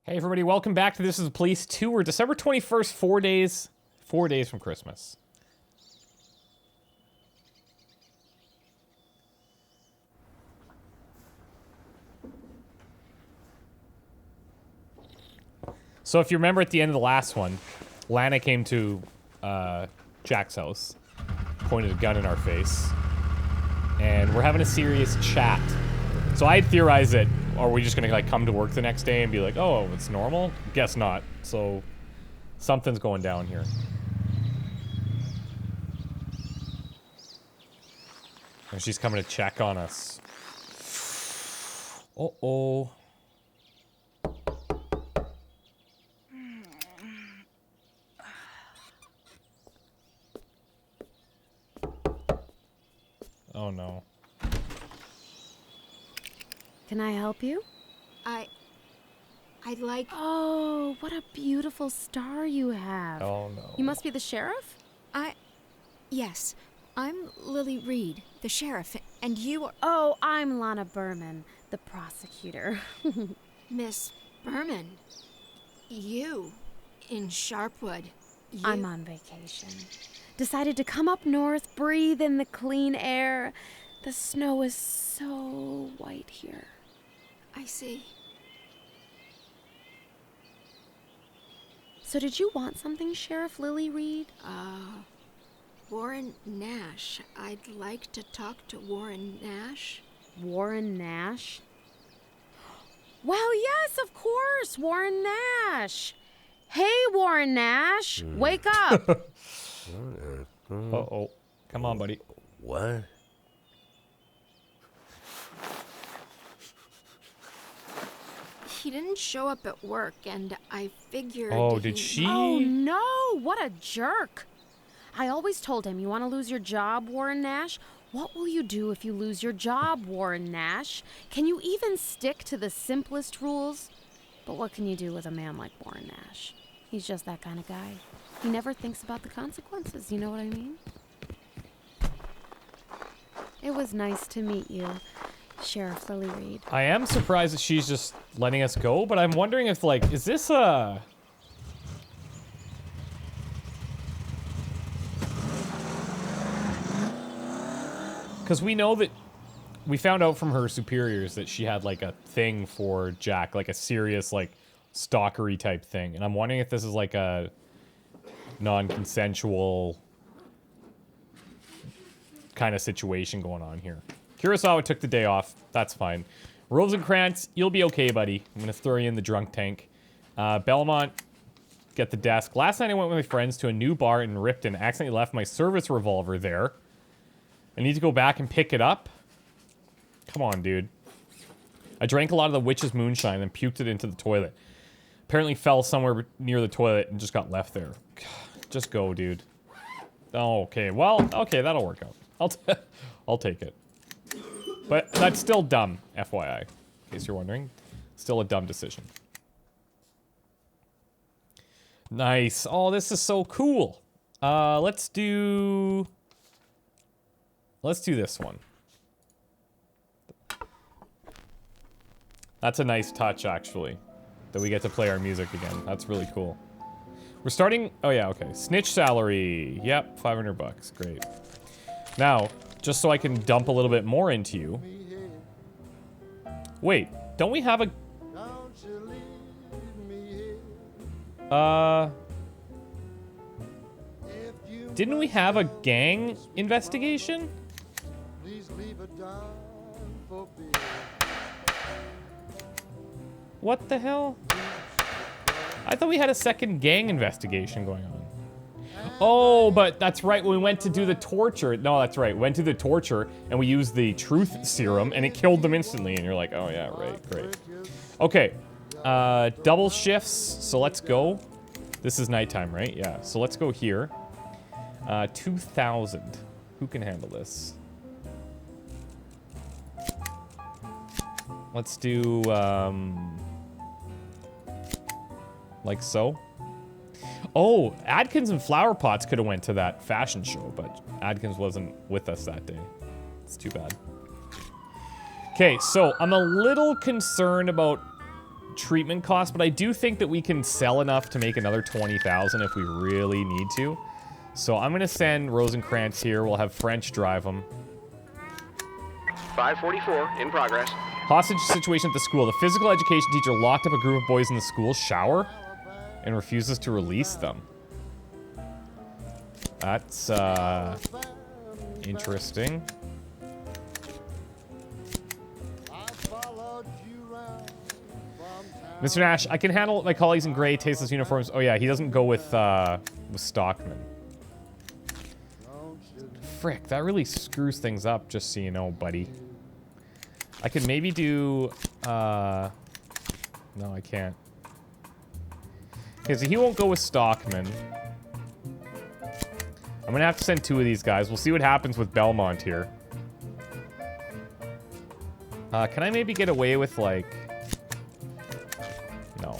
Hey everybody, welcome back to This is Police 2. We're December 21st, 4 days from Christmas. So if you remember at the end of the last one, Lana came to Jack's house, pointed a gun in our face, and we're having a serious chat. So I had theorized that, are we just gonna like come to work the next day and be like, oh, it's normal? Guess not. So something's going down here. And she's coming to check on us. Uh-oh. Oh no. Can I help you? I'd like... Oh, what a beautiful star you have. Oh no. You must be the sheriff? Yes, I'm Lily Reed, the sheriff, and you are... Oh, I'm Lana Berman, the prosecutor. Miss Berman. You, in Sharpwood. I'm on vacation. Decided to come up north, breathe in the clean air. The snow is so white here. I see. So did you want something, Sheriff Lily Reed? Warren Nash. I'd like to talk to Warren Nash. Warren Nash? Well, yes, of course, Warren Nash. Hey, Warren Nash, wake up. Uh-oh. Come on, buddy. What? He didn't show up at work, and I figured... Oh, did she? Oh, no, what a jerk. I always told him, you want to lose your job, Warren Nash? What will you do if you lose your job, Warren Nash? Can you even stick to the simplest rules? But what can you do with a man like Warren Nash? He's just that kind of guy. He never thinks about the consequences, you know what I mean? It was nice to meet you, Sheriff Lily Reed. I am surprised that she's just letting us go, but I'm wondering if, like, is this a... Because we know that... We found out from her superiors that she had, like, a thing for Jack, like a serious, like, stalkery type thing. And I'm wondering if this is, like, a non-consensual kind of situation going on here. Kurosawa took the day off. That's fine. Rosencrantz, you'll be okay, buddy. I'm gonna throw you in the drunk tank. Belmont, get the desk. Last night I went with my friends to a new bar in Ripton. Accidentally left my service revolver there. I need to go back and pick it up. Come on, dude. I drank a lot of the witch's moonshine and puked it into the toilet. Apparently fell somewhere near the toilet and just got left there. Just go, dude. Oh, okay. Well, okay, that'll work out. I'll take it. But that's still dumb, FYI, in case you're wondering. Still a dumb decision. Nice. Oh, this is so cool. Let's do this one. That's a nice touch, actually, that we get to play our music again. That's really cool. We're starting... Oh, yeah, okay. Snitch salary. Yep, 500 bucks. Great. Now... Just so I can dump a little bit more into you. Wait, don't we have a... Didn't we have a gang investigation? What the hell? I thought we had a second gang investigation going on. Oh, but that's right. We went to do the torture. No, that's right. We went to the torture, and we used the truth serum, and it killed them instantly. And you're like, oh, yeah, right. Great. Okay. Double shifts. So let's go. This is nighttime, right? Yeah. So let's go here. 2,000. Who can handle this? Let's do, like so. Oh, Adkins and Flower Pots could have went to that fashion show, but Adkins wasn't with us that day. It's too bad. Okay, so I'm a little concerned about treatment cost, but I do think that we can sell enough to make another 20,000 if we really need to. So I'm gonna send Rosencrantz here. We'll have French drive him. 544 in progress. Hostage situation at the school. The physical education teacher locked up a group of boys in the school shower and refuses to release them. That's, interesting. Mr. Nash, I can handle my colleagues in gray, tasteless uniforms. Oh yeah, he doesn't go with Stockman. Frick, that really screws things up, just so you know, buddy. I could maybe do, no, I can't. Okay, so he won't go with Stockman. I'm gonna have to send 2 of these guys. We'll see what happens with Belmont here. Can I maybe get away with, like... No.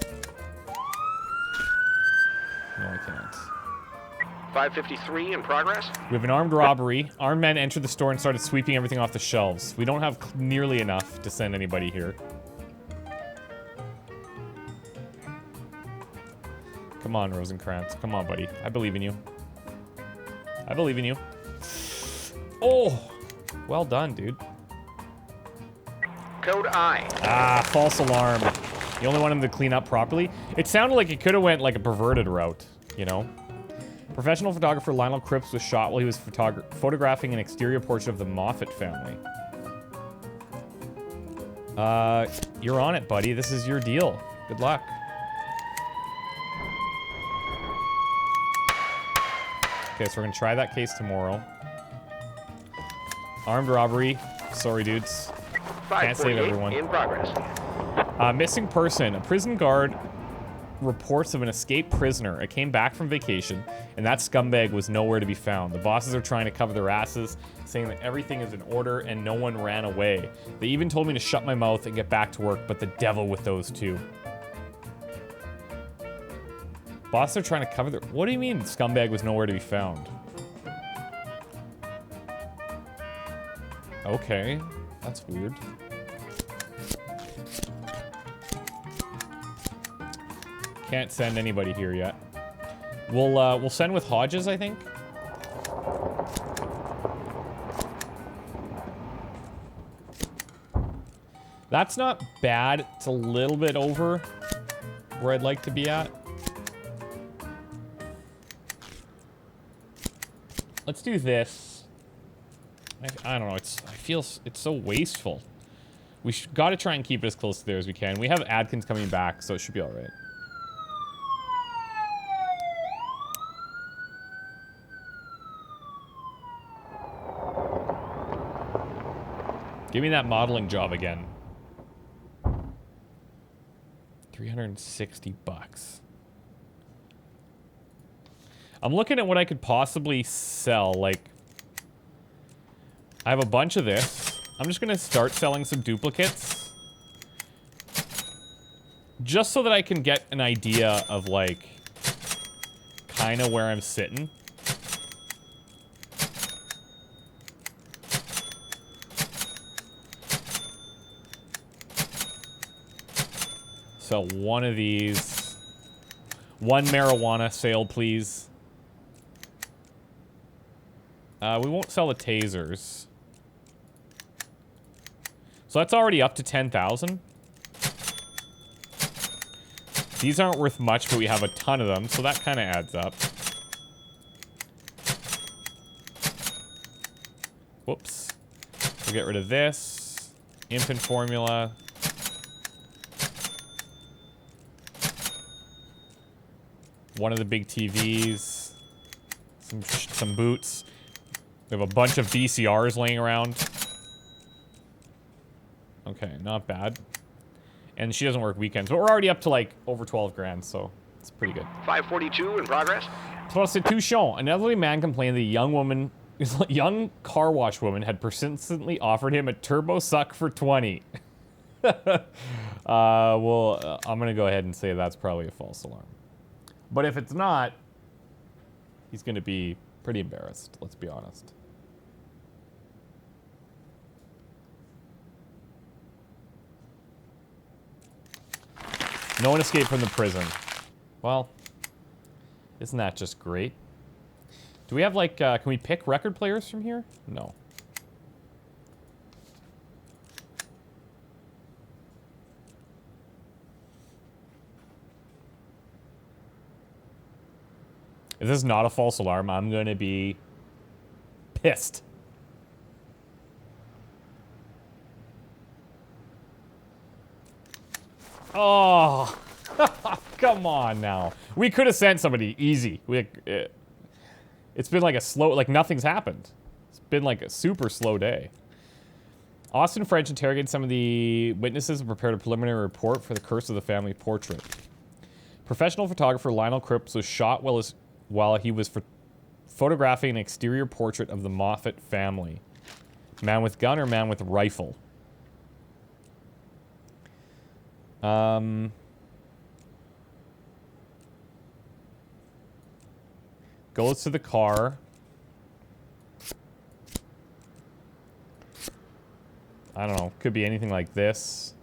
No, I can't. 553 in progress. We have an armed robbery. Armed men entered the store and started sweeping everything off the shelves. We don't have nearly enough to send anybody here. Come on, Rosencrantz. Come on, buddy. I believe in you. I believe in you. Oh! Well done, dude. Code I. Ah, false alarm. You only want him to clean up properly. It sounded like it could have went like a perverted route, you know? Professional photographer Lionel Cripps was shot while he was photographing an exterior portrait of the Moffat family. You're on it, buddy. This is your deal. Good luck. Okay, so we're gonna try that case tomorrow. Armed robbery. Sorry, dudes. Can't save everyone. In progress. Missing person. A prison guard reports of an escaped prisoner. It came back from vacation, and that scumbag was nowhere to be found. The bosses are trying to cover their asses, saying that everything is in order and no one ran away. They even told me to shut my mouth and get back to work, but the devil with those two. Bosses are trying to cover their... What do you mean scumbag was nowhere to be found? Okay, that's weird. Can't send anybody here yet. We'll send with Hodges, I think. That's not bad. It's a little bit over where I'd like to be at. Let's do this. I don't know. I feel it's so wasteful. We got to try and keep it as close to there as we can. We have Adkins coming back, so it should be all right. Give me that modeling job again. 360 bucks. I'm looking at what I could possibly sell. Like, I have a bunch of this. I'm just gonna start selling some duplicates. Just so that I can get an idea of, like, kind of where I'm sitting. So one of these. One marijuana sale, please. We won't sell the tasers. So that's already up to 10,000. These aren't worth much, but we have a ton of them, so that kind of adds up. Whoops. We'll get rid of this. Infant formula. One of the big TVs. Some boots. We have a bunch of VCRs laying around. Okay, not bad. And she doesn't work weekends. But we're already up to, like, over 12 grand, so it's pretty good. 542 in progress. Prostitution. An elderly man complained that a young car wash woman had persistently offered him a turbo suck for 20. Well, I'm going to go ahead and say that's probably a false alarm. But if it's not, he's going to be pretty embarrassed, let's be honest. No one escaped from the prison. Well, isn't that just great? Do we have, like, can we pick record players from here? No. If this is not a false alarm, I'm going to be pissed. Oh, come on now. We could have sent somebody easy. It's been like a slow, like nothing's happened. It's been like a super slow day. Austin French interrogated some of the witnesses and prepared a preliminary report for the Curse of the Family portrait. Professional photographer Lionel Cripps was shot while he was photographing an exterior portrait of the Moffat family. Man with gun or man with rifle? Goes to the car. I don't know. Could be anything like this.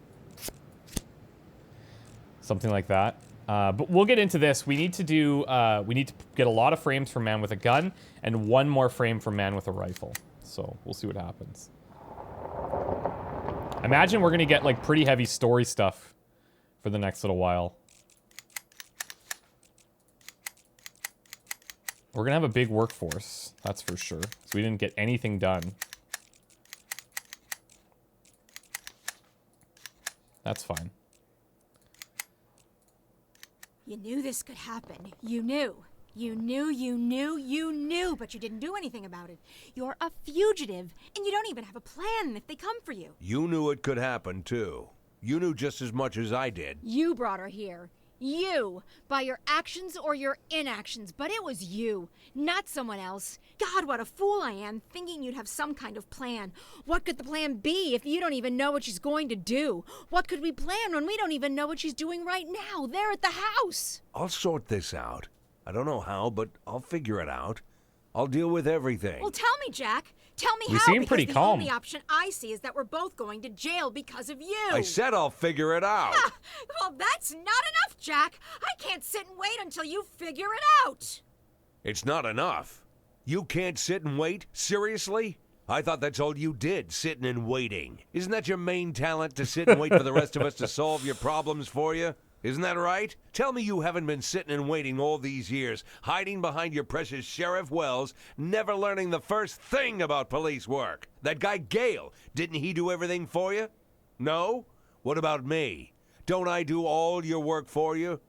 Something like that. But we'll get into this. We need to do, we need to get a lot of frames for man with a gun and one more frame for man with a rifle. So we'll see what happens. Imagine we're going to get like pretty heavy story stuff for the next little while. We're going to have a big workforce. That's for sure. So we didn't get anything done. That's fine. You knew this could happen. You knew. You knew, but you didn't do anything about it. You're a fugitive, and you don't even have a plan if they come for you. You knew it could happen, too. You knew just as much as I did. You brought her here. You, by your actions or your inactions, but it was you, not someone else. God, what a fool I am, thinking you'd have some kind of plan. What could the plan be if you don't even know what she's going to do? What could we plan when we don't even know what she's doing right now, there at the house? I'll sort this out. I don't know how, but I'll figure it out. I'll deal with everything. Well, tell me, Jack. Tell me We how, seem because pretty the calm. only option I see is that we're both going to jail because of you. I said I'll figure it out. Ah, well, that's not enough, Jack. I can't sit and wait until you figure it out. It's not enough. You can't sit and wait? Seriously? I thought that's all you did, sitting and waiting. Isn't that your main talent, to sit and wait for the rest of us to solve your problems for you? Isn't that right? Tell me you haven't been sitting and waiting all these years, hiding behind your precious Sheriff Wells, never learning the first thing about police work. That guy Gale, didn't he do everything for you? No? What about me? Don't I do all your work for you?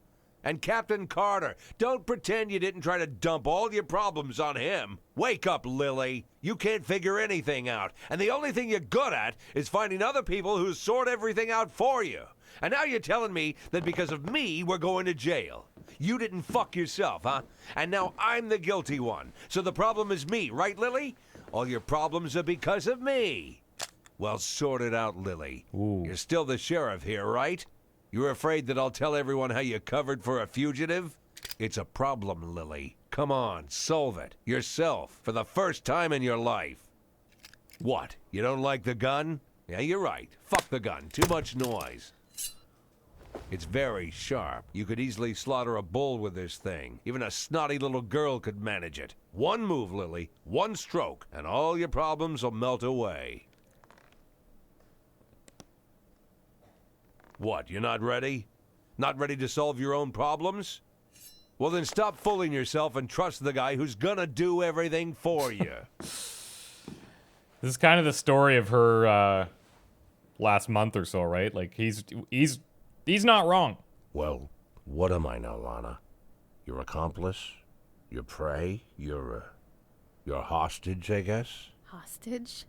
And Captain Carter, don't pretend you didn't try to dump all your problems on him. Wake up, Lily. You can't figure anything out, and the only thing you're good at is finding other people who sort everything out for you. And now you're telling me that because of me, we're going to jail. You didn't fuck yourself, huh? And now I'm the guilty one. So the problem is me, right, Lily? All your problems are because of me. Well, sort it out, Lily. Ooh. You're still the sheriff here, right? You're afraid that I'll tell everyone how you covered for a fugitive? It's a problem, Lily. Come on, solve it. Yourself, for the first time in your life. What, you don't like the gun? Yeah, you're right. Fuck the gun. Too much noise. It's very sharp. You could easily slaughter a bull with this thing. Even a snotty little girl could manage it. One move, Lily. One stroke, and all your problems will melt away. What, you're not ready? Not ready to solve your own problems? Well, then stop fooling yourself and trust the guy who's gonna do everything for you. This is kind of the story of her last month or so, right? Like he's not wrong. Well, what am I now, Lana? Your accomplice? Your prey? Your hostage, I guess? Hostage?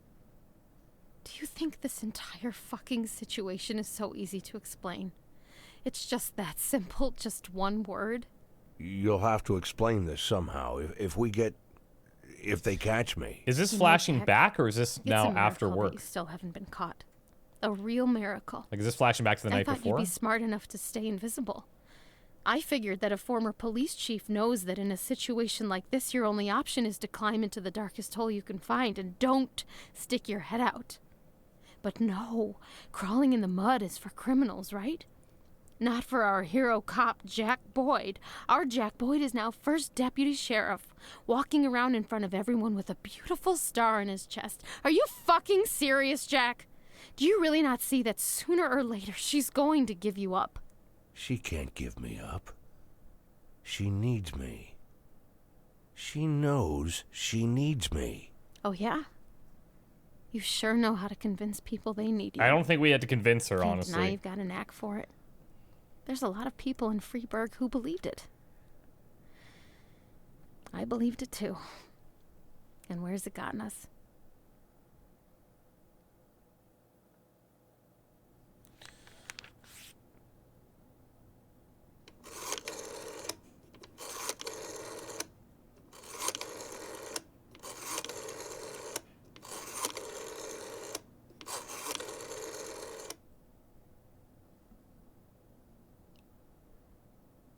Do you think this entire fucking situation is so easy to explain? It's just that simple, just one word? You'll have to explain this somehow. If they catch me. Is this You know, flashing Heck, back or is this It's now a after miracle that work? you still haven't been caught. A real miracle. Like, is this flashing back to the I night thought before? you'd be smart enough to stay invisible. I figured that a former police chief knows that in a situation like this, your only option is to climb into the darkest hole you can find and don't stick your head out. But no, crawling in the mud is for criminals, right? Not for our hero cop, Jack Boyd. Our Jack Boyd is now first deputy sheriff, walking around in front of everyone with a beautiful star on his chest. Are you fucking serious, Jack? Do you really not see that sooner or later she's going to give you up? She can't give me up. She needs me. She knows she needs me. Oh, yeah? You sure know how to convince people they need you. I don't think we had to convince her, Can't honestly. deny you've got a knack for it. There's a lot of people in Freeburg who believed it. I believed it too. And where's it gotten us?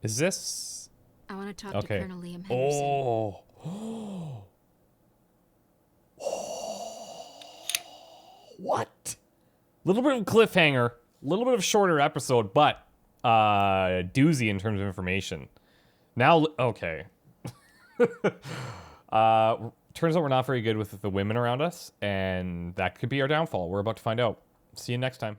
Is this... I want to talk Okay. to Colonel Liam Henderson. Oh. What? Little bit of a cliffhanger. Little bit of a shorter episode, but doozy in terms of information. Now, okay. Turns out we're not very good with the women around us, and that could be our downfall. We're about to find out. See you next time.